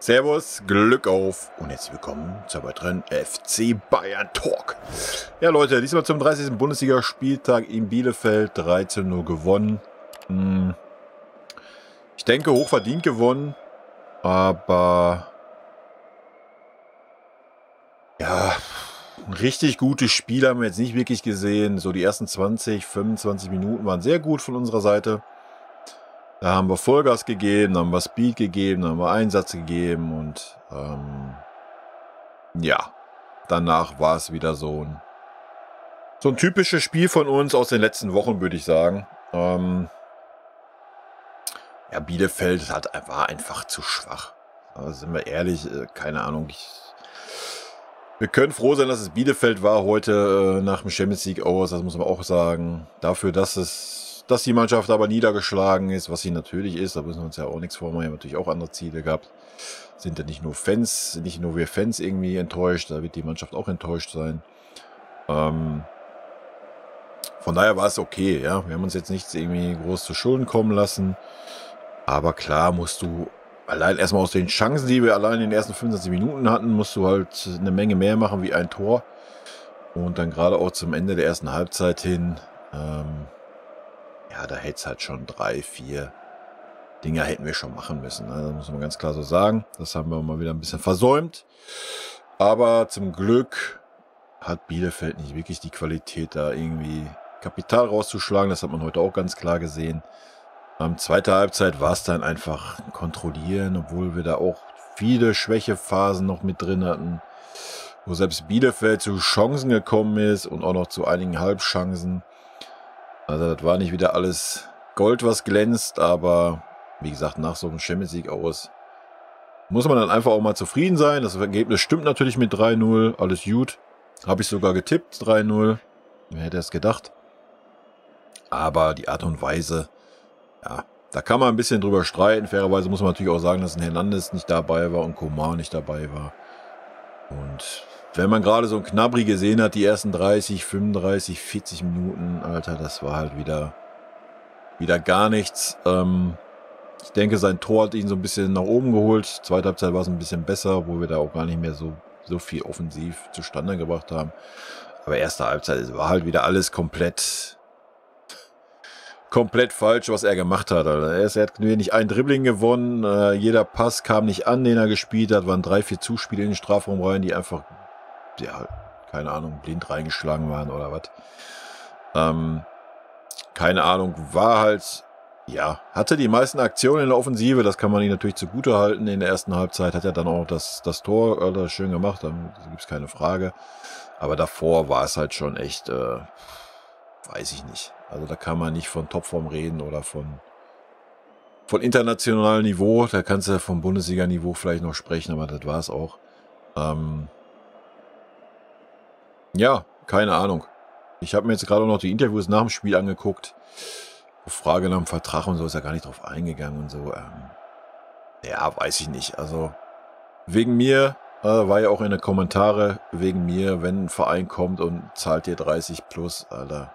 Servus, Glück auf und herzlich willkommen zur weiteren FC Bayern Talk. Ja Leute, diesmal zum 30. Bundesligaspieltag in Bielefeld, 13:0 gewonnen. Ich denke, hochverdient gewonnen, aber ja, ein richtig gutes Spiel haben wir jetzt nicht wirklich gesehen. So die ersten 20, 25 Minuten waren sehr gut von unserer Seite. Da haben wir Vollgas gegeben, haben wir Speed gegeben, haben wir Einsatz gegeben und ja, danach war es wieder so ein typisches Spiel von uns aus den letzten Wochen, würde ich sagen. Ja, Bielefeld war einfach zu schwach. Also sind wir ehrlich, keine Ahnung. Wir können froh sein, dass es Bielefeld war heute nach dem Champions League aus, das muss man auch sagen. Dafür, dass die Mannschaft aber niedergeschlagen ist, was sie natürlich ist, da müssen wir uns ja auch nichts vormachen, wir haben natürlich auch andere Ziele gehabt. Sind ja nicht nur wir Fans irgendwie enttäuscht, da wird die Mannschaft auch enttäuscht sein. Von daher war es okay, ja. Wir haben uns jetzt nichts irgendwie groß zu Schulden kommen lassen. Aber klar musst du allein erstmal aus den Chancen, die wir allein in den ersten 25 Minuten hatten, musst du halt eine Menge mehr machen wie ein Tor. Und dann gerade auch zum Ende der ersten Halbzeit hin, ja, da hätte es halt schon 3, 4 Dinger hätten wir schon machen müssen. Ne? Das muss man ganz klar so sagen. Das haben wir mal wieder ein bisschen versäumt. Aber zum Glück hat Bielefeld nicht wirklich die Qualität, da irgendwie Kapital rauszuschlagen. Das hat man heute auch ganz klar gesehen. Zweite Halbzeit war es dann einfach kontrollieren, obwohl wir da auch viele Schwächephasen noch mit drin hatten, wo selbst Bielefeld zu Chancen gekommen ist und auch noch zu einigen Halbchancen. Also das war nicht wieder alles Gold, was glänzt, aber wie gesagt, nach so einem Champions League aus muss man dann einfach auch mal zufrieden sein. Das Ergebnis stimmt natürlich mit 3:0, alles gut. Habe ich sogar getippt, 3:0. Wer hätte es gedacht? Aber die Art und Weise, ja, da kann man ein bisschen drüber streiten. Fairerweise muss man natürlich auch sagen, dass ein Hernandez nicht dabei war und Coman nicht dabei war. Und wenn man gerade so ein Gnabry gesehen hat, die ersten 30, 35, 40 Minuten, Alter, das war halt wieder gar nichts. Ich denke, sein Tor hat ihn so ein bisschen nach oben geholt. Zweite Halbzeit war es ein bisschen besser, wo wir da auch gar nicht mehr so viel offensiv zustande gebracht haben. Aber erste Halbzeit war halt wieder alles komplett falsch, was er gemacht hat. Alter. Er hat nicht ein Dribbling gewonnen, jeder Pass kam nicht an, den er gespielt hat, waren 3, 4 Zuspiele in den Strafraum rein, die einfach, ja, keine Ahnung, blind reingeschlagen waren oder was. Keine Ahnung, war halt, ja, hatte die meisten Aktionen in der Offensive, das kann man ihm natürlich zugute halten. In der ersten Halbzeit hat er dann auch das Tor schön gemacht, da gibt es keine Frage. Aber davor war es halt schon echt, weiß ich nicht. Also da kann man nicht von Topform reden oder von internationalem Niveau. Da kannst du vom Bundesliga-Niveau vielleicht noch sprechen, aber das war es auch. Ja, keine Ahnung. Ich habe mir jetzt gerade noch die Interviews nach dem Spiel angeguckt. Auf Frage nach dem Vertrag und so ist er gar nicht drauf eingegangen und so. Ja, weiß ich nicht. Also wegen mir, war ja auch in den Kommentaren, wegen mir, wenn ein Verein kommt und zahlt dir 30 plus, Alter.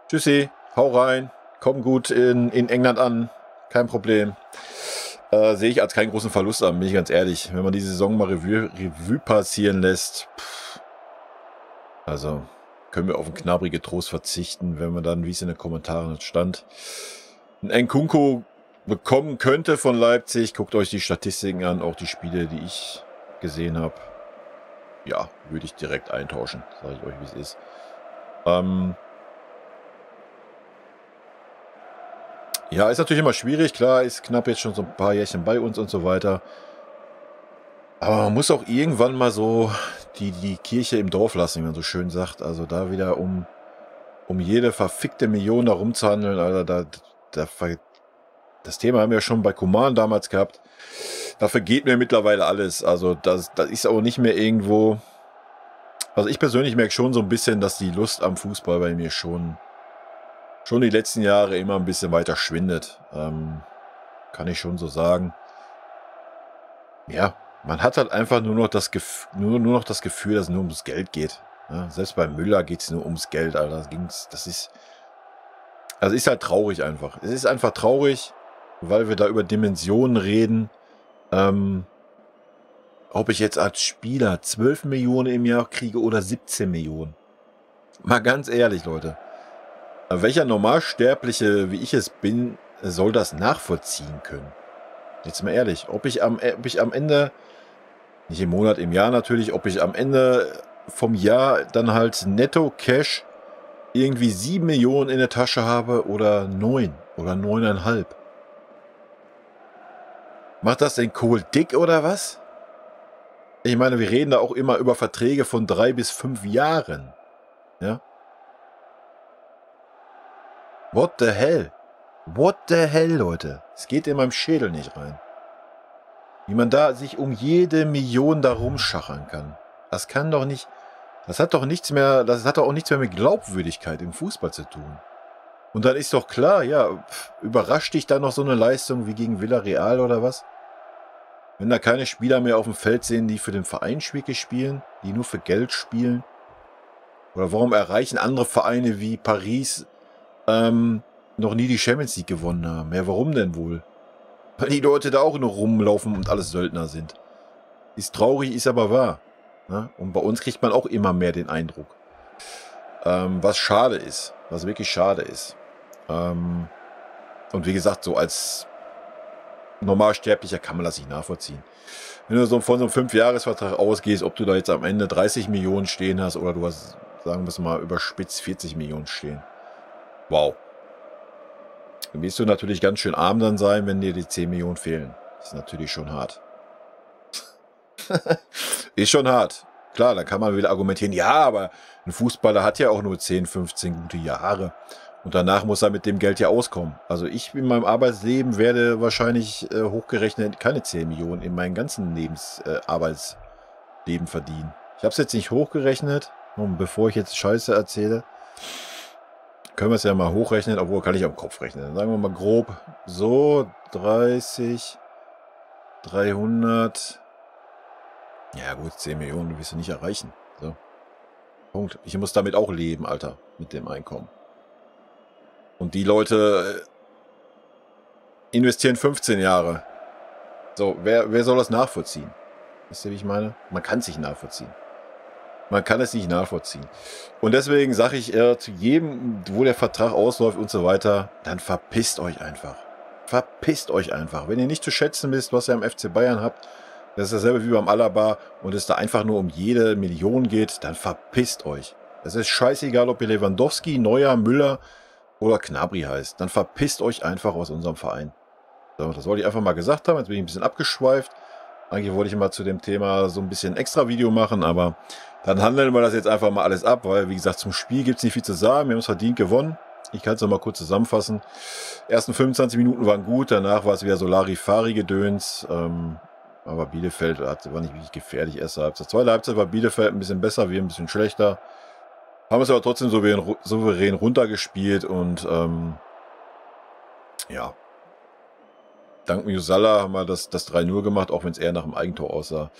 Tschüssi, hau rein, komm gut in England an, kein Problem. Sehe ich als keinen großen Verlust an, bin ich ganz ehrlich. Wenn man die Saison mal Revue passieren lässt, also können wir auf einen Gnabry getrost verzichten, wenn man dann, wie es in den Kommentaren stand, einen Nkunku bekommen könnte von Leipzig. Guckt euch die Statistiken an, auch die Spiele, die ich gesehen habe. Ja, würde ich direkt eintauschen, sage ich euch, wie es ist. Ja, ist natürlich immer schwierig, klar, ist knapp jetzt schon so ein paar Jährchen bei uns und so weiter. Aber man muss auch irgendwann mal so die Kirche im Dorf lassen, wie man so schön sagt. Also da wieder um jede verfickte Million da rumzuhandeln, Alter, das Thema haben wir ja schon bei Coman damals gehabt. Da vergeht mir mittlerweile alles. Also das ist auch nicht mehr irgendwo. Also ich persönlich merke schon so ein bisschen, dass die Lust am Fußball bei mir schon die letzten Jahre immer ein bisschen weiter schwindet. Kann ich schon so sagen. Ja, man hat halt einfach nur noch das Gefühl, dass es nur ums Geld geht. Ja, selbst bei Müller geht es nur ums Geld, Alter. Das ist halt traurig einfach. Es ist einfach traurig, weil wir da über Dimensionen reden, ob ich jetzt als Spieler 12 Millionen im Jahr kriege oder 17 Millionen. Mal ganz ehrlich, Leute. Welcher Normalsterbliche, wie ich es bin, soll das nachvollziehen können? Jetzt mal ehrlich, ob ich am Ende, nicht im Monat, im Jahr natürlich, ob ich am Ende vom Jahr dann halt netto Cash irgendwie 7 Millionen in der Tasche habe oder 9 oder 9,5. Macht das den Kohl dick oder was? Ich meine, wir reden da auch immer über Verträge von 3 bis 5 Jahren. Ja? What the hell? What the hell, Leute? Es geht in meinem Schädel nicht rein. Wie man da sich um jede Million da rumschachern kann. Das kann doch nicht... Das hat doch auch nichts mehr mit Glaubwürdigkeit im Fußball zu tun. Und dann ist doch klar, ja, überrascht dich da noch so eine Leistung wie gegen Villarreal oder was? Wenn da keine Spieler mehr auf dem Feld sehen, die für den Verein wirklich spielen, die nur für Geld spielen? Oder warum erreichen andere Vereine wie Paris noch nie die Champions League gewonnen haben? Ja, warum denn wohl? Weil die Leute da auch nur rumlaufen und alles Söldner sind. Ist traurig, ist aber wahr. Ja? Und bei uns kriegt man auch immer mehr den Eindruck. Was schade ist. Was wirklich schade ist. Und wie gesagt, so als Normalsterblicher kann man das nicht nachvollziehen. Wenn du so von so einem 5-Jahres-Vertrag ausgehst, ob du da jetzt am Ende 30 Millionen stehen hast oder du hast, sagen wir es mal, überspitzt 40 Millionen stehen. Wow. Dann wirst du natürlich ganz schön arm dann sein, wenn dir die 10 Millionen fehlen. Das ist natürlich schon hart. Ist schon hart. Klar, da kann man wieder argumentieren, ja, aber ein Fußballer hat ja auch nur 10, 15 gute Jahre. Und danach muss er mit dem Geld ja auskommen. Also ich in meinem Arbeitsleben werde wahrscheinlich hochgerechnet keine 10 Millionen in meinem ganzen Arbeitsleben verdienen. Ich habe es jetzt nicht hochgerechnet. Und bevor ich jetzt Scheiße erzähle, können wir es ja mal hochrechnen, obwohl kann ich am Kopf rechnen. Dann sagen wir mal grob so 30, 300. Ja gut, 10 Millionen, du wirst du nicht erreichen. So. Punkt. Ich muss damit auch leben, Alter, mit dem Einkommen. Und die Leute investieren 15 Jahre. So, wer soll das nachvollziehen? Wisst ihr, wie ich meine? Man kann es nicht nachvollziehen. Man kann es nicht nachvollziehen. Und deswegen sage ich zu jedem, wo der Vertrag ausläuft und so weiter, dann verpisst euch einfach. Verpisst euch einfach. Wenn ihr nicht zu schätzen wisst, was ihr am FC Bayern habt, das ist dasselbe wie beim Alaba und es da einfach nur um jede Million geht, dann verpisst euch. Es ist scheißegal, ob ihr Lewandowski, Neuer, Müller oder Gnabry heißt. Dann verpisst euch einfach aus unserem Verein. So, das wollte ich einfach mal gesagt haben. Jetzt bin ich ein bisschen abgeschweift. Eigentlich wollte ich mal zu dem Thema so ein bisschen extra Video machen, aber dann handeln wir das jetzt einfach mal alles ab, weil, wie gesagt, zum Spiel gibt es nicht viel zu sagen. Wir haben es verdient gewonnen. Ich kann es noch mal kurz zusammenfassen. Die ersten 25 Minuten waren gut, danach war es wieder so Larifari-Gedöns. Aber Bielefeld war nicht wirklich gefährlich. Erste Halbzeit. Zweite Halbzeit war Bielefeld ein bisschen besser, wir ein bisschen schlechter. Haben es aber trotzdem souverän runtergespielt und ja. Dank Musala haben wir das 3-0 gemacht, auch wenn es eher nach dem Eigentor aussah.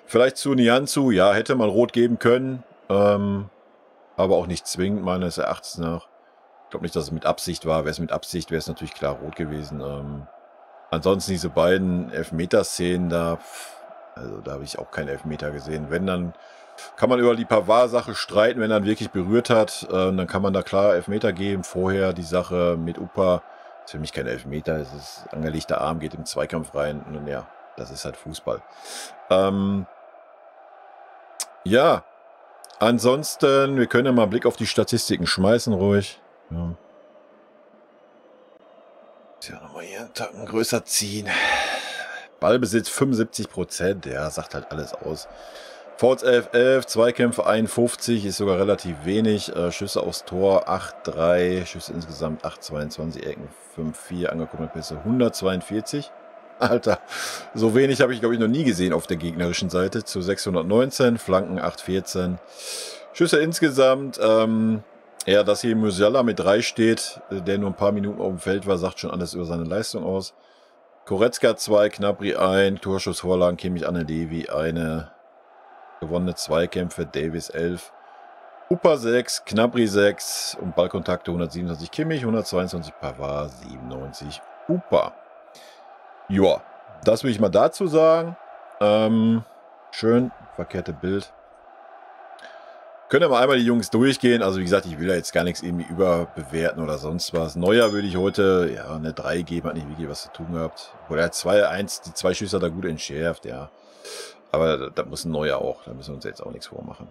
Vielleicht zu Nianzou, ja, hätte man rot geben können, aber auch nicht zwingend, meines Erachtens nach. Ich glaube nicht, dass es mit Absicht war. Wäre es mit Absicht, wäre es natürlich klar rot gewesen. Ansonsten diese beiden Elfmeterszenen da, also da habe ich auch keinen Elfmeter gesehen. Wenn, dann kann man über die Pavard-Sache streiten, wenn er dann wirklich berührt hat, dann kann man da klar Elfmeter geben. Vorher die Sache mit Upa, ist für mich kein Elfmeter, es ist angelegter Arm, geht im Zweikampf rein und ja, das ist halt Fußball. Ja, ansonsten, wir können ja mal einen Blick auf die Statistiken schmeißen, ruhig. Ja. Ja, nochmal hier einen Tacken größer ziehen. Ballbesitz 75%, ja, sagt halt alles aus. Fouls 11, Zweikämpfe 51, ist sogar relativ wenig. Schüsse aufs Tor 8-3, Schüsse insgesamt 8-22, Ecken 5-4, angekommene Pässe 142. Alter, so wenig habe ich, glaube ich, noch nie gesehen auf der gegnerischen Seite. Zu 619, Flanken 8-14. Schüsse insgesamt, ja, dass hier Musiala mit 3 steht, der nur ein paar Minuten auf dem Feld war, sagt schon alles über seine Leistung aus. Goretzka 2, Gnabry 1, Torschuss, Vorlagen, Kimmich, Anne-Levi 1, gewonnene Zweikämpfe, Davis 11, Upa 6, Gnabry 6 und Ballkontakte 127 Kimmich, 122 Pavard, 97 Upa. Joa, Das will ich mal dazu sagen. Schön, verkehrte Bild. Können wir mal einmal die Jungs durchgehen. Also wie gesagt, ich will ja jetzt gar nichts irgendwie überbewerten oder sonst was. Neuer würde ich heute ja eine 3 geben, hat nicht wirklich was zu tun gehabt. Oder er hat 2-1, die 2 Schüsse hat er gut entschärft, ja. Aber da muss ein Neuer auch, da müssen wir uns jetzt auch nichts vormachen.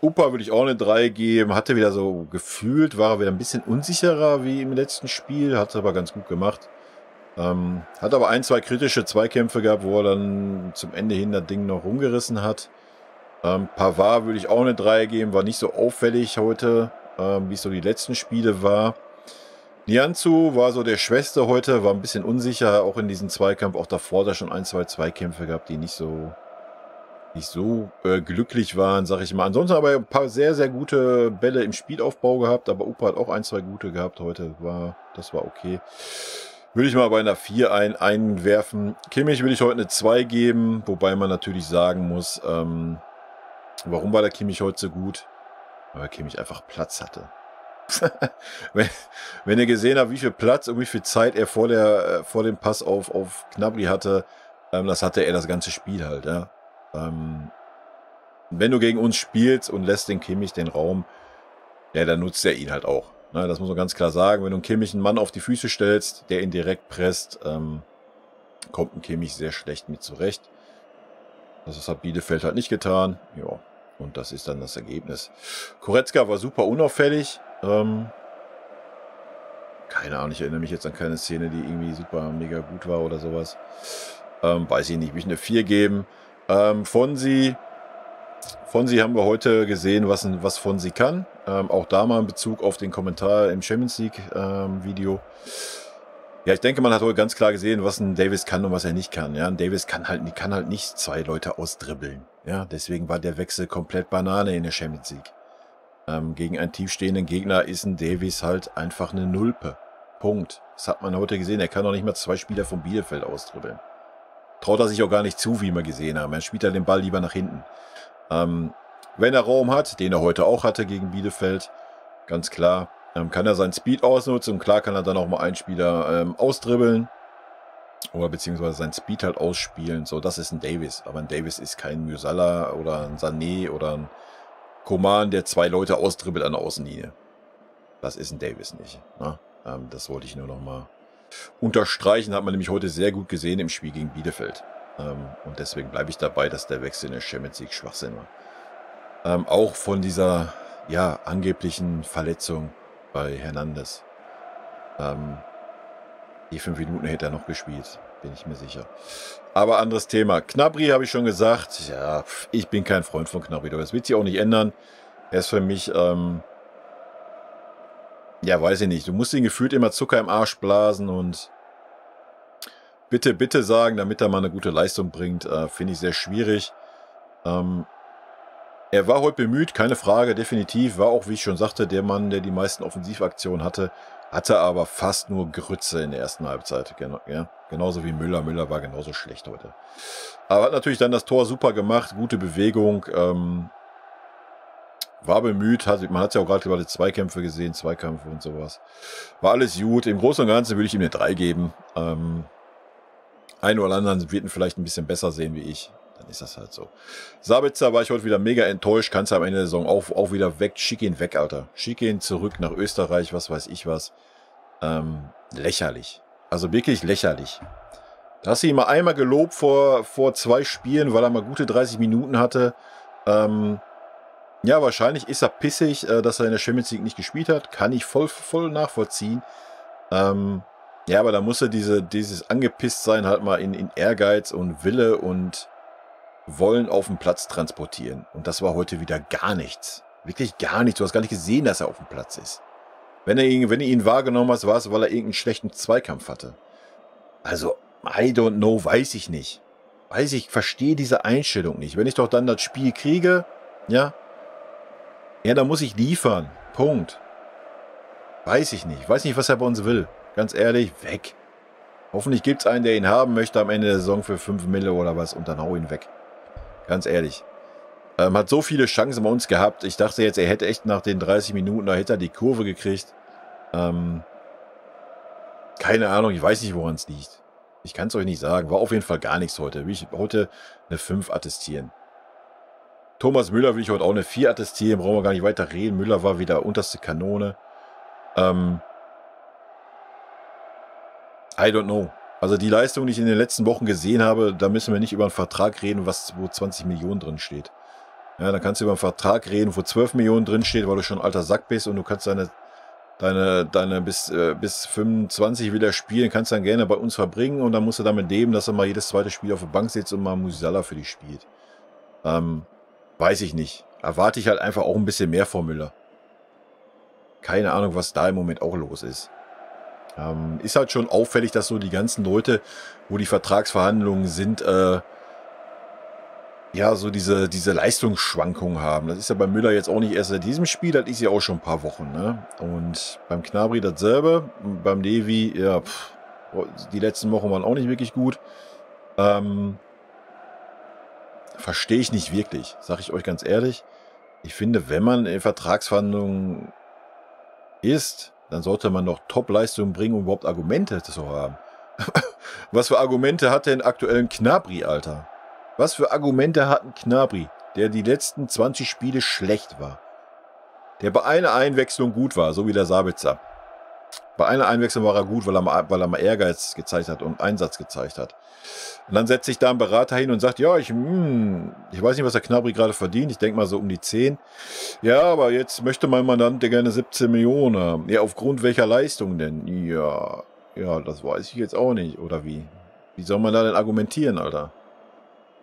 Upa würde ich auch eine 3 geben. Hatte wieder so gefühlt, war er wieder ein bisschen unsicherer wie im letzten Spiel. Hat es aber ganz gut gemacht. Hat aber 1, 2 kritische Zweikämpfe gehabt, wo er dann zum Ende hin das Ding noch rumgerissen hat. Pavard würde ich auch eine 3 geben. War nicht so auffällig heute, wie es so die letzten Spiele war. Nianzou war so der Schwächste heute, war ein bisschen unsicher, auch in diesem Zweikampf. Auch davor hat er schon 1, 2 Zweikämpfe gehabt, die nicht so glücklich waren, sag ich mal. Ansonsten aber ein paar sehr, sehr gute Bälle im Spielaufbau gehabt, aber Upa hat auch 1, 2 gute gehabt heute. Das war okay. Würde ich mal bei einer 4 einwerfen. Kimmich will ich heute eine 2 geben, wobei man natürlich sagen muss, warum war der Kimmich heute so gut? Weil Kimmich einfach Platz hatte. wenn ihr gesehen habt, wie viel Platz und wie viel Zeit er vor dem Pass auf Gnabry hatte, das hatte er das ganze Spiel halt. Ja. Wenn du gegen uns spielst und lässt den Kimmich den Raum, ja, dann nutzt er ihn halt auch. Ne, das muss man ganz klar sagen. Wenn du einen Kimmich einen Mann auf die Füße stellst, der ihn direkt presst, kommt ein Kimmich sehr schlecht mit zurecht. Das hat Bielefeld halt nicht getan. Ja, und das ist dann das Ergebnis. Goretzka war super unauffällig. Keine Ahnung, ich erinnere mich jetzt an keine Szene, die irgendwie super mega gut war oder sowas. Weiß ich nicht, will ich eine 4 geben. Fonsi haben wir heute gesehen, was Fonsi kann. Auch da mal in Bezug auf den Kommentar im Champions League Video. Ja, ich denke, man hat heute ganz klar gesehen, was ein Davis kann und was er nicht kann. Ja, ein Davis kann halt nicht 2 Leute ausdribbeln. Ja, deswegen war der Wechsel komplett Banane in der Champions League. Gegen einen tiefstehenden Gegner ist ein Davis halt einfach eine Nulpe. Punkt. Das hat man heute gesehen. Er kann doch nicht mal 2 Spieler von Bielefeld ausdribbeln. Traut er sich auch gar nicht zu, wie wir gesehen haben. Er spielt halt den Ball lieber nach hinten. Wenn er Raum hat, den er heute auch hatte gegen Bielefeld, ganz klar, kann er seinen Speed ausnutzen und klar kann er dann auch mal einen Spieler ausdribbeln oder beziehungsweise seinen Speed halt ausspielen. So, das ist ein Davis. Aber ein Davis ist kein Musiala oder ein Sané oder ein Coman, der 2 Leute ausdribbelt an der Außenlinie. Das ist ein Davis nicht. Ne? Das wollte ich nur noch mal unterstreichen. Hat man nämlich heute sehr gut gesehen im Spiel gegen Bielefeld. Und deswegen bleibe ich dabei, dass der Wechsel in der Champions League Schwachsinn war. Auch von dieser angeblichen Verletzung bei Hernandez. Die 5 Minuten hätte er noch gespielt, bin ich mir sicher. Aber anderes Thema. Gnabry habe ich schon gesagt. Ja, ich bin kein Freund von Gnabry. Das wird sich auch nicht ändern. Er ist für mich, ja, weiß ich nicht. Du musst ihn gefühlt immer Zucker im Arsch blasen und bitte, bitte sagen, damit er mal eine gute Leistung bringt. Finde ich sehr schwierig. Er war heute bemüht, keine Frage, definitiv. War auch, wie ich schon sagte, der Mann, der die meisten Offensivaktionen hatte. Hatte aber fast nur Grütze in der ersten Halbzeit. Ja, genauso wie Müller. Müller war genauso schlecht heute. Aber hat natürlich dann das Tor super gemacht. Gute Bewegung. War bemüht. Man hat ja auch gerade über die Zweikämpfe gesehen. Zweikämpfe und sowas. War alles gut. Im Großen und Ganzen würde ich ihm eine 3 geben. Ein oder anderen wird ihn vielleicht ein bisschen besser sehen wie ich. Dann ist das halt so. Sabitzer war ich heute wieder mega enttäuscht. Kannst du am Ende der Saison auch wieder weg. Schick ihn weg, Alter. Schick ihn zurück nach Österreich, was weiß ich was. Lächerlich. Also wirklich lächerlich. Da hast du ihn mal einmal gelobt vor 2 Spielen, weil er mal gute 30 Minuten hatte. Ja, wahrscheinlich ist er pissig, dass er in der Champions League nicht gespielt hat. Kann ich voll nachvollziehen. Ja, aber da muss er dieses Angepisstsein halt mal in Ehrgeiz und Wille und Wollen auf den Platz transportieren. Und das war heute wieder gar nichts. Wirklich gar nichts. Du hast gar nicht gesehen, dass er auf dem Platz ist. Wenn du ihn wahrgenommen hast, war es, weil er irgendeinen schlechten Zweikampf hatte. Also, I don't know, weiß ich nicht. Verstehe diese Einstellung nicht. Wenn ich doch dann das Spiel kriege, ja, dann muss ich liefern. Punkt. Weiß ich nicht. Weiß nicht, was er bei uns will. Ganz ehrlich, weg. Hoffentlich gibt es einen, der ihn haben möchte am Ende der Saison für 5 Mille oder was und dann hau ihn weg. Ganz ehrlich. Hat so viele Chancen bei uns gehabt. Ich dachte jetzt, er hätte echt nach den 30 Minuten, da hätte er die Kurve gekriegt. Keine Ahnung, ich weiß nicht, woran es liegt. Ich kann es euch nicht sagen. War auf jeden Fall gar nichts heute. Will ich heute eine 5 attestieren. Thomas Müller will ich heute auch eine 4 attestieren. Brauchen wir gar nicht weiter reden. Müller war wieder unterste Kanone. I don't know. Also die Leistung, die ich in den letzten Wochen gesehen habe, da müssen wir nicht über einen Vertrag reden, wo 20 Millionen drin steht. Ja, dann kannst du über einen Vertrag reden, wo 12 Millionen drin steht, weil du schon ein alter Sack bist und du kannst deine bis 25 wieder spielen, kannst dann gerne bei uns verbringen und dann musst du damit leben, dass er mal jedes zweite Spiel auf der Bank sitzt und mal Musiala für dich spielt. Weiß ich nicht. Erwarte ich halt einfach auch ein bisschen mehr von Müller. Keine Ahnung, was da im Moment auch los ist. Ist halt schon auffällig, dass so die ganzen Leute, wo die Vertragsverhandlungen sind, ja, so diese Leistungsschwankungen haben. Das ist ja bei Müller jetzt auch nicht erst seit diesem Spiel, das ist ja auch schon ein paar Wochen. Ne? Und beim Gnabry dasselbe, beim Levi, ja, die letzten Wochen waren auch nicht wirklich gut. Verstehe ich nicht wirklich, sage ich euch ganz ehrlich. Ich finde, wenn man in Vertragsverhandlungen ist, dann sollte man noch Top-Leistungen bringen, um überhaupt Argumente zu haben. Was für Argumente hat denn aktuell ein Gnabry, Alter? Was für Argumente hat ein Gnabry, der die letzten 20 Spiele schlecht war? Der bei einer Einwechslung gut war, so wie der Sabitzer. Bei einer Einwechslung war er gut, weil er mal Ehrgeiz gezeigt hat und Einsatz gezeigt hat. Und dann setzt sich da ein Berater hin und sagt, ja, ich weiß nicht, was der Gnabry gerade verdient. Ich denke mal so um die 10. Ja, aber jetzt möchte mein Mandant gerne 17 Millionen haben. Ja, aufgrund welcher Leistung denn? Ja, das weiß ich jetzt auch nicht. Oder wie? Wie soll man da denn argumentieren, Alter?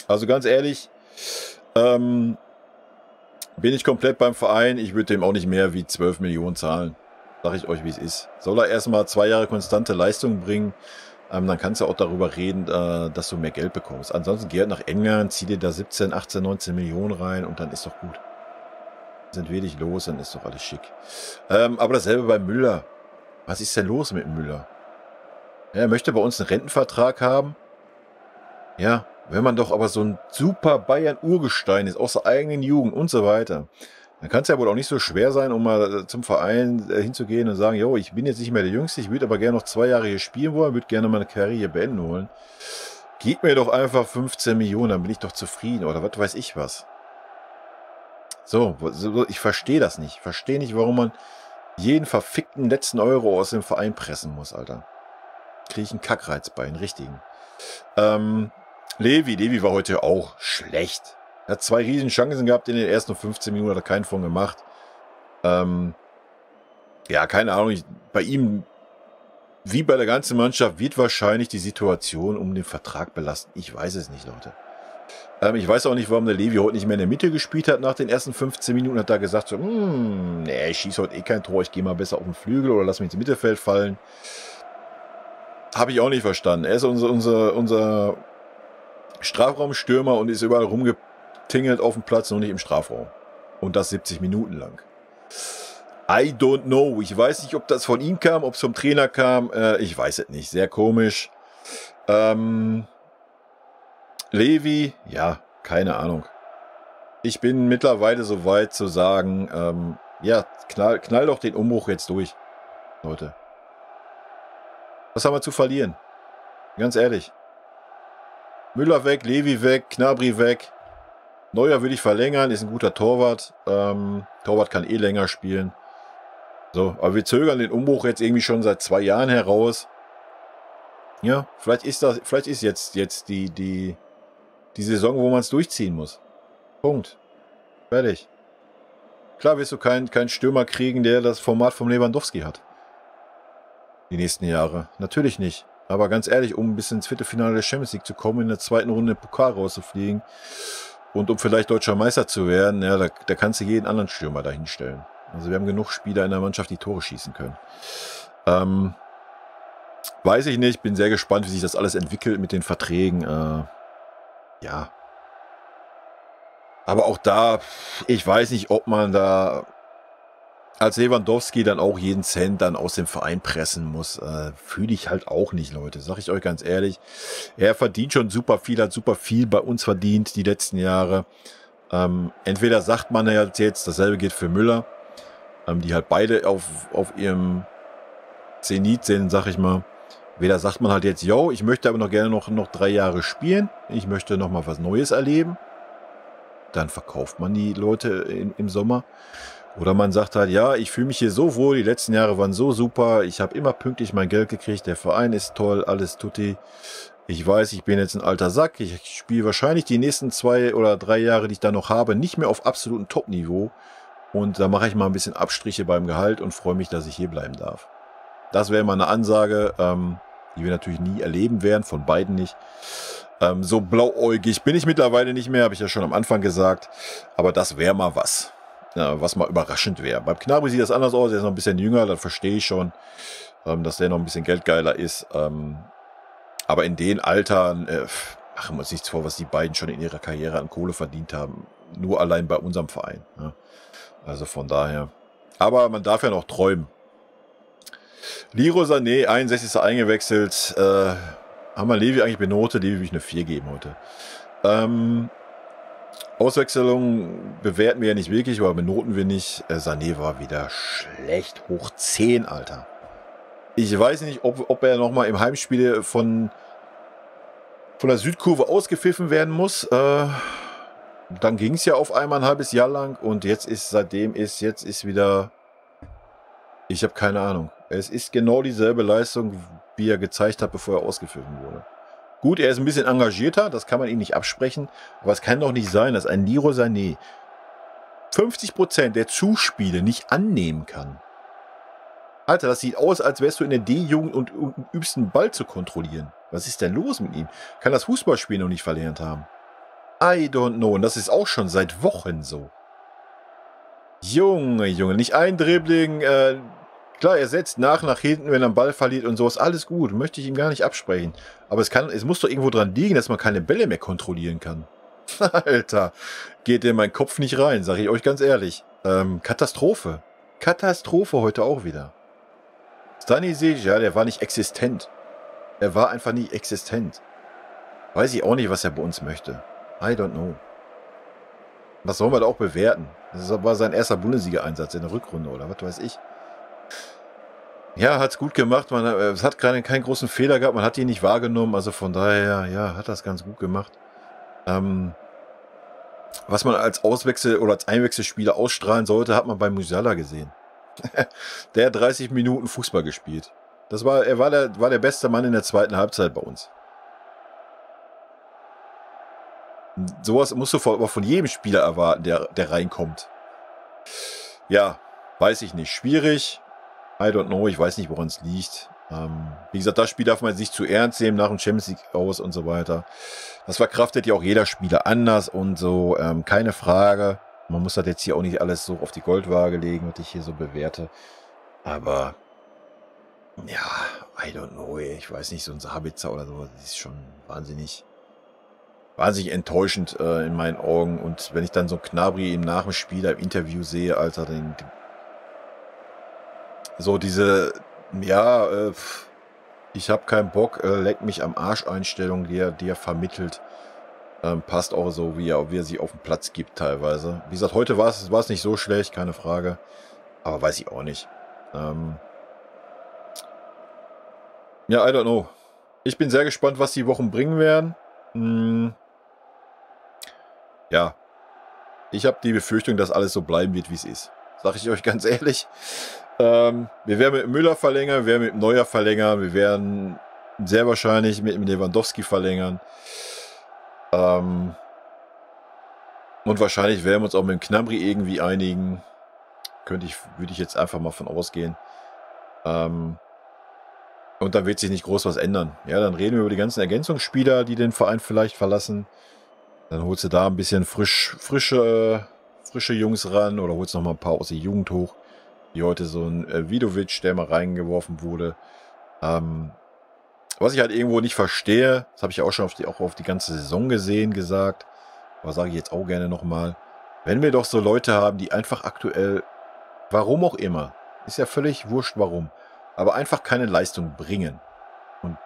Also ganz ehrlich, bin ich komplett beim Verein. Ich würde dem auch nicht mehr wie 12 Millionen zahlen. Sag ich euch, wie es ist. Soll er erstmal 2 Jahre konstante Leistung bringen, dann kannst du auch darüber reden, dass du mehr Geld bekommst. Ansonsten geh halt nach England, zieh dir da 17, 18, 19 Millionen rein und dann ist doch gut. Sind wir dich los, dann ist doch alles schick. Aber dasselbe bei Müller. Was ist denn los mit Müller? Ja, er möchte bei uns einen Rentenvertrag haben. Ja, wenn man doch aber so ein super Bayern-Urgestein ist, aus der eigenen Jugend und so weiter, dann kann es ja wohl auch nicht so schwer sein, um mal zum Verein hinzugehen und sagen, jo, ich bin jetzt nicht mehr der Jüngste, ich würde aber gerne noch 2 Jahre hier spielen wollen, würde gerne meine Karriere beenden wollen. Gib mir doch einfach 15 Millionen, dann bin ich doch zufrieden oder was weiß ich was. So, ich verstehe das nicht. Ich verstehe nicht, warum man jeden verfickten letzten Euro aus dem Verein pressen muss, Alter. Kriege ich einen Kackreiz bei, einen richtigen. Levi war heute auch schlecht. Er hat 2 riesen Chancen gehabt in den ersten 15 Minuten, hat er keinen von gemacht. Ja, keine Ahnung. Bei ihm, wie bei der ganzen Mannschaft, wird wahrscheinlich die Situation um den Vertrag belasten. Ich weiß es nicht, Leute. Ich weiß auch nicht, warum der Levi heute nicht mehr in der Mitte gespielt hat nach den ersten 15 Minuten. Hat da gesagt, so, nee, ich schieße heute eh kein Tor, ich gehe mal besser auf den Flügel oder lass mich ins Mittelfeld fallen. Habe ich auch nicht verstanden. Er ist unser Strafraumstürmer und ist überall rumgetingelt auf dem Platz, nur nicht im Strafraum. Und das 70 Minuten lang. I don't know. Ich weiß nicht, ob das von ihm kam, ob es vom Trainer kam. Ich weiß es nicht. Sehr komisch. Levi, ja, keine Ahnung. Ich bin mittlerweile so weit zu sagen, ja, knall doch den Umbruch jetzt durch, Leute. Was haben wir zu verlieren? Ganz ehrlich. Müller weg, Levi weg, Gnabry weg. Neuer will ich verlängern, ist ein guter Torwart. Torwart kann eh länger spielen. So, aber wir zögern den Umbruch jetzt irgendwie schon seit 2 Jahren heraus. Ja, vielleicht ist jetzt die Saison, wo man es durchziehen muss. Punkt. Fertig. Klar wirst du keinen Stürmer kriegen, der das Format vom Lewandowski hat. Die nächsten Jahre. Natürlich nicht. Aber ganz ehrlich, um bis ins Viertelfinale der Champions League zu kommen, in der zweiten Runde Pokal rauszufliegen und um vielleicht deutscher Meister zu werden, ja, da kannst du jeden anderen Stürmer dahinstellen. Also wir haben genug Spieler in der Mannschaft, die Tore schießen können. Weiß ich nicht, bin sehr gespannt, wie sich das alles entwickelt mit den Verträgen. Ja. Aber auch da, ich weiß nicht, ob man da als Lewandowski dann auch jeden Cent dann aus dem Verein pressen muss. Fühle ich halt auch nicht, Leute. Sag ich euch ganz ehrlich. Er verdient schon super viel, hat super viel bei uns verdient die letzten Jahre. Entweder sagt man ja jetzt, dasselbe geht für Müller, die halt beide auf ihrem Zenit sind, sag ich mal. Weder sagt man halt jetzt, yo, ich möchte aber noch gerne noch 3 Jahre spielen, ich möchte noch mal was Neues erleben. Dann verkauft man die Leute im Sommer. Oder man sagt halt, ja, ich fühle mich hier so wohl, die letzten Jahre waren so super, ich habe immer pünktlich mein Geld gekriegt, der Verein ist toll, alles tutti. Ich weiß, ich bin jetzt ein alter Sack, ich spiele wahrscheinlich die nächsten 2 oder 3 Jahre, die ich da noch habe, nicht mehr auf absolutem Top-Niveau. Und da mache ich mal ein bisschen Abstriche beim Gehalt und freue mich, dass ich hier bleiben darf. Das wäre mal eine Ansage, die wir natürlich nie erleben werden, von beiden nicht. So blauäugig bin ich mittlerweile nicht mehr, habe ich ja schon am Anfang gesagt. Aber das wäre mal was. Ja, was mal überraschend wäre. Beim Gnabry sieht das anders aus, er ist noch ein bisschen jünger, das verstehe ich schon, dass der noch ein bisschen geldgeiler ist. Aber in den Altern, machen wir uns nichts vor, was die beiden schon in ihrer Karriere an Kohle verdient haben. Nur allein bei unserem Verein. Ja. Also von daher. Aber man darf ja noch träumen. Leroy Sané, 61. eingewechselt. Haben wir Levi eigentlich benotet? Levi will ich eine 4 geben heute. Auswechslung bewerten wir ja nicht wirklich, aber benoten wir nicht. Sané war wieder schlecht. Hoch 10, Alter. Ich weiß nicht, ob er nochmal im Heimspiel von der Südkurve ausgepfiffen werden muss. Dann ging es ja auf einmal ein halbes Jahr lang und jetzt ist wieder, ich habe keine Ahnung. Es ist genau dieselbe Leistung, wie er gezeigt hat, bevor er ausgepfiffen wurde. Gut, er ist ein bisschen engagierter, das kann man ihm nicht absprechen, aber es kann doch nicht sein, dass ein Leroy Sané 50% der Zuspiele nicht annehmen kann. Alter, das sieht aus, als wärst du in der D-Jugend und übst einen Ball zu kontrollieren. Was ist denn los mit ihm? Kann das Fußballspiel noch nicht verlernt haben? I don't know. Und das ist auch schon seit Wochen so. Junge, nicht ein Dribbling. Klar, er setzt nach hinten, wenn er einen Ball verliert und so. Ist alles gut. Möchte ich ihm gar nicht absprechen. Aber es muss doch irgendwo dran liegen, dass man keine Bälle mehr kontrollieren kann. Alter, geht in meinen Kopf nicht rein, sage ich euch ganz ehrlich. Katastrophe. Katastrophe heute auch wieder. Stanisic, ja, der war nicht existent. Er war einfach nicht existent. Weiß ich auch nicht, was er bei uns möchte. I don't know. Was sollen wir da auch bewerten? Das war sein erster Bundesliga-Einsatz in der Rückrunde oder was weiß ich. Ja, hat es gut gemacht. Es hat keinen großen Fehler gehabt. Man hat ihn nicht wahrgenommen. Also von daher, ja, hat das ganz gut gemacht. Was man als Auswechsel oder als Einwechselspieler ausstrahlen sollte, hat man bei Musiala gesehen. Der hat 30 Minuten Fußball gespielt. Er war der beste Mann in der zweiten Halbzeit bei uns. Sowas musst du aber von jedem Spieler erwarten, der reinkommt. Ja, weiß ich nicht. Schwierig. I don't know. Ich weiß nicht, woran es liegt. Wie gesagt, das Spiel darf man sich zu ernst nehmen nach dem Champions League aus und so weiter. Das verkraftet ja auch jeder Spieler anders und so. Keine Frage. Man muss das jetzt hier auch nicht alles so auf die Goldwaage legen, was ich hier so bewerte. Aber ja, I don't know. Ich weiß nicht, so ein Sabitzer oder so, das ist schon wahnsinnig enttäuschend in meinen Augen. Und wenn ich dann so ein Gnabry nach dem Spiel im Interview sehe, Alter, so diese, ja, ich habe keinen Bock, leck mich am Arsch Einstellung, die er vermittelt. Passt auch so, wie er sie auf den Platz gibt teilweise. Wie gesagt, heute war es nicht so schlecht, keine Frage. Aber weiß ich auch nicht. Ja, I don't know. Ich bin sehr gespannt, was die Wochen bringen werden. Ja. Ich habe die Befürchtung, dass alles so bleiben wird, wie es ist. Sag ich euch ganz ehrlich. Wir werden mit Müller verlängern, wir werden mit Neuer verlängern, wir werden sehr wahrscheinlich mit Lewandowski verlängern. Und wahrscheinlich werden wir uns auch mit dem Gnabry irgendwie einigen. Würde ich jetzt einfach mal von ausgehen. Und dann wird sich nicht groß was ändern. Ja, dann reden wir über die ganzen Ergänzungsspieler, die den Verein vielleicht verlassen. Dann holst du da ein bisschen frische Jungs ran oder holst noch mal ein paar aus der Jugend hoch. Wie heute so ein Vidovic, der mal reingeworfen wurde. Was ich halt irgendwo nicht verstehe, das habe ich ja auch schon auf die ganze Saison gesagt, aber sage ich jetzt auch gerne nochmal, wenn wir doch so Leute haben, die einfach aktuell, warum auch immer, ist ja völlig wurscht warum, aber einfach keine Leistung bringen. Und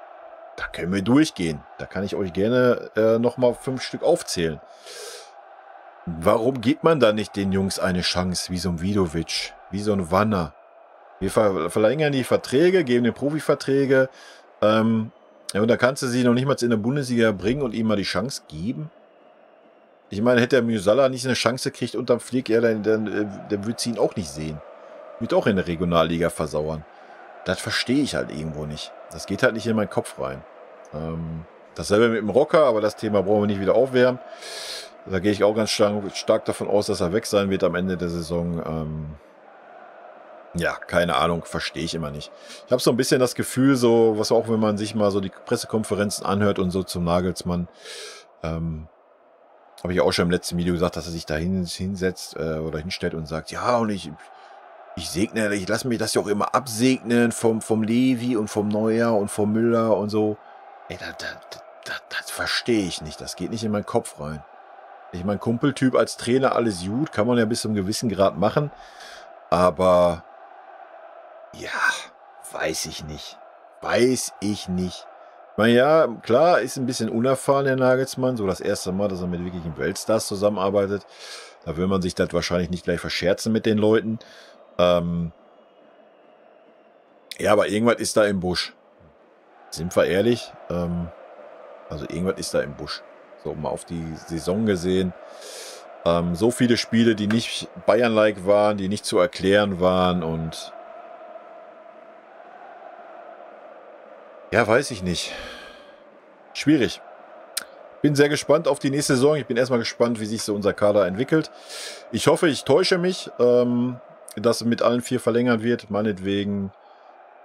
da können wir durchgehen. Da kann ich euch gerne nochmal 5 Stück aufzählen. Warum gibt man da nicht den Jungs eine Chance, wie so ein Vidovic, wie so ein Wanner? Wir verlängern die Verträge, geben den Profiverträge, Ja, und da kannst du sie noch nicht mal in der Bundesliga bringen und ihm mal die Chance geben. Ich meine, hätte der Musiala nicht eine Chance gekriegt unterm Flick, ja, dann würde sie ihn auch nicht sehen. Wird auch in der Regionalliga versauern. Das verstehe ich halt irgendwo nicht. Das geht halt nicht in meinen Kopf rein. Dasselbe mit dem Rocker, aber das Thema brauchen wir nicht wieder aufwärmen. Da gehe ich auch ganz stark davon aus, dass er weg sein wird am Ende der Saison. Ja, keine Ahnung, verstehe ich immer nicht. Ich habe so ein bisschen das Gefühl, so, was auch, wenn man sich mal so die Pressekonferenzen anhört und so zum Nagelsmann, habe ich auch schon im letzten Video gesagt, dass er sich da hinsetzt oder hinstellt und sagt, ja, und ich segne, ich lasse mich das ja auch immer absegnen vom Levi und vom Neuer und vom Müller und so. Ey, das verstehe ich nicht. Das geht nicht in meinen Kopf rein. Ich meine, Kumpeltyp als Trainer, alles gut, kann man ja bis zu einem gewissen Grad machen. Aber ja, weiß ich nicht. Weiß ich nicht. Ich meine, ja, klar, ist ein bisschen unerfahren, der Nagelsmann. So das erste Mal, dass er mit wirklichen Weltstars zusammenarbeitet. Da will man sich das wahrscheinlich nicht gleich verscherzen mit den Leuten. Ja, aber irgendwas ist da im Busch. Sind wir ehrlich? Also irgendwas ist da im Busch. So, mal auf die Saison gesehen. So viele Spiele, die nicht Bayern-like waren, die nicht zu erklären waren und ja, weiß ich nicht. Schwierig. Bin sehr gespannt auf die nächste Saison. Ich bin erstmal gespannt, wie sich so unser Kader entwickelt. Ich hoffe, ich täusche mich, dass mit allen 4 verlängert wird. Meinetwegen,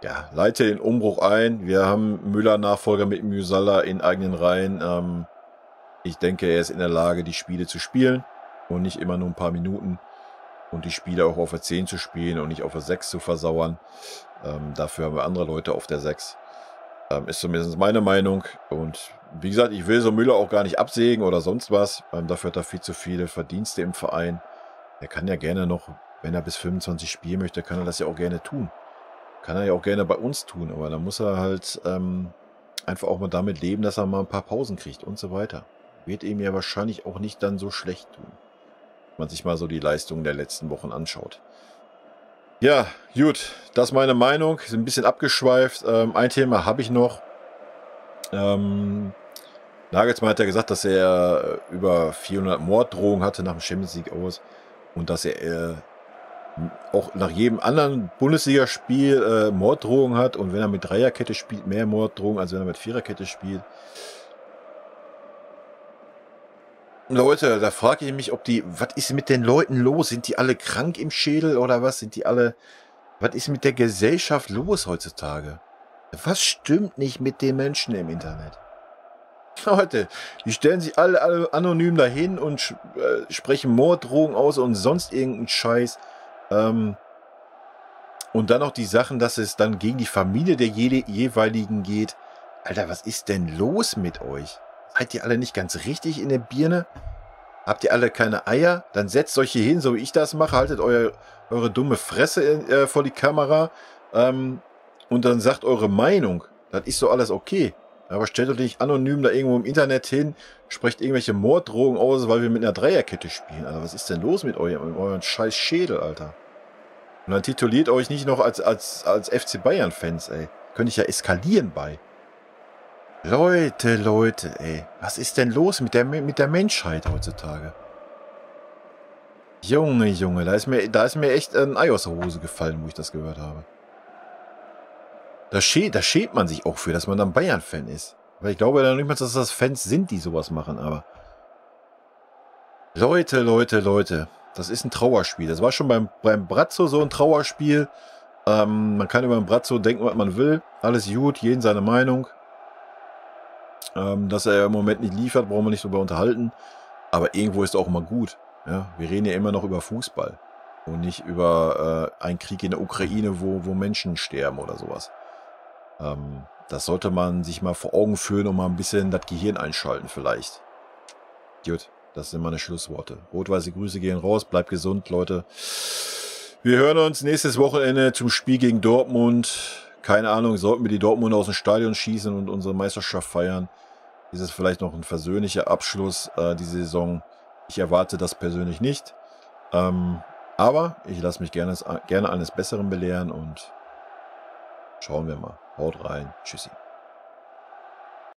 ja, leite den Umbruch ein. Wir haben Müller-Nachfolger mit Musiala in eigenen Reihen. Ich denke, er ist in der Lage, die Spiele zu spielen und nicht immer nur ein paar Minuten und die Spiele auch auf der 10 zu spielen und nicht auf der 6 zu versauern. Dafür haben wir andere Leute auf der 6. Ist zumindest meine Meinung. Und wie gesagt, ich will so Müller auch gar nicht absägen oder sonst was. Dafür hat er viel zu viele Verdienste im Verein. Er kann ja gerne noch, wenn er bis 25 spielen möchte, kann er das ja auch gerne tun. Kann er ja auch gerne bei uns tun. Aber dann muss er halt einfach auch mal damit leben, dass er mal ein paar Pausen kriegt und so weiter. Wird ihm ja wahrscheinlich auch nicht dann so schlecht tun. Wenn man sich mal so die Leistungen der letzten Wochen anschaut. Ja, gut, das ist meine Meinung. Ist ein bisschen abgeschweift. Ein Thema habe ich noch. Nagelsmann hat ja gesagt, dass er über 400 Morddrohungen hatte nach dem Champions League aus und dass er auch nach jedem anderen Bundesligaspiel Morddrohungen hat und wenn er mit Dreierkette spielt, mehr Morddrohungen, als wenn er mit Viererkette spielt. Leute, da frage ich mich, was ist mit den Leuten los? Sind die alle krank im Schädel oder was? Was ist mit der Gesellschaft los heutzutage? Was stimmt nicht mit den Menschen im Internet? Leute, die stellen sich alle anonym dahin und sprechen Morddrohungen aus und sonst irgendeinen Scheiß. Und dann noch die Sachen, dass es dann gegen die Familie der jeweiligen geht. Alter, was ist denn los mit euch? Seid ihr alle nicht ganz richtig in der Birne? Habt ihr alle keine Eier? Dann setzt euch hier hin, so wie ich das mache. Haltet eure dumme Fresse vor die Kamera und dann sagt eure Meinung. Das ist so alles okay. Aber stellt euch nicht anonym da irgendwo im Internet hin, sprecht irgendwelche Morddrohungen aus, weil wir mit einer Dreierkette spielen. Alter, was ist denn los mit euren scheiß Schädel, Alter? Und dann tituliert euch nicht noch als FC Bayern-Fans, ey. Könnte ich ja eskalieren bei. Leute, ey. Was ist denn los mit der Menschheit heutzutage? Junge, da ist mir echt ein Ei aus der Hose gefallen, wo ich das gehört habe. Da schämt man sich auch für, dass man dann Bayern-Fan ist. Weil ich glaube ja nicht mal, dass das Fans sind, die sowas machen, aber... Leute. Das ist ein Trauerspiel. Das war schon beim Brazzo so ein Trauerspiel. Man kann über den Brazzo denken, was man will. Alles gut, jeden seine Meinung. Dass er im Moment nicht liefert, brauchen wir nicht drüber unterhalten. Aber irgendwo ist es auch mal gut. Ja? Wir reden ja immer noch über Fußball. Und nicht über einen Krieg in der Ukraine, wo Menschen sterben oder sowas. Das sollte man sich mal vor Augen führen und mal ein bisschen das Gehirn einschalten vielleicht. Gut, das sind meine Schlussworte. Rot-weiße Grüße gehen raus, bleibt gesund, Leute. Wir hören uns nächstes Wochenende zum Spiel gegen Dortmund. Keine Ahnung, sollten wir die Dortmunder aus dem Stadion schießen und unsere Meisterschaft feiern. Ist es vielleicht noch ein versöhnlicher Abschluss diese Saison? Ich erwarte das persönlich nicht. Aber ich lasse mich gerne eines Besseren belehren und schauen wir mal. Haut rein. Tschüssi.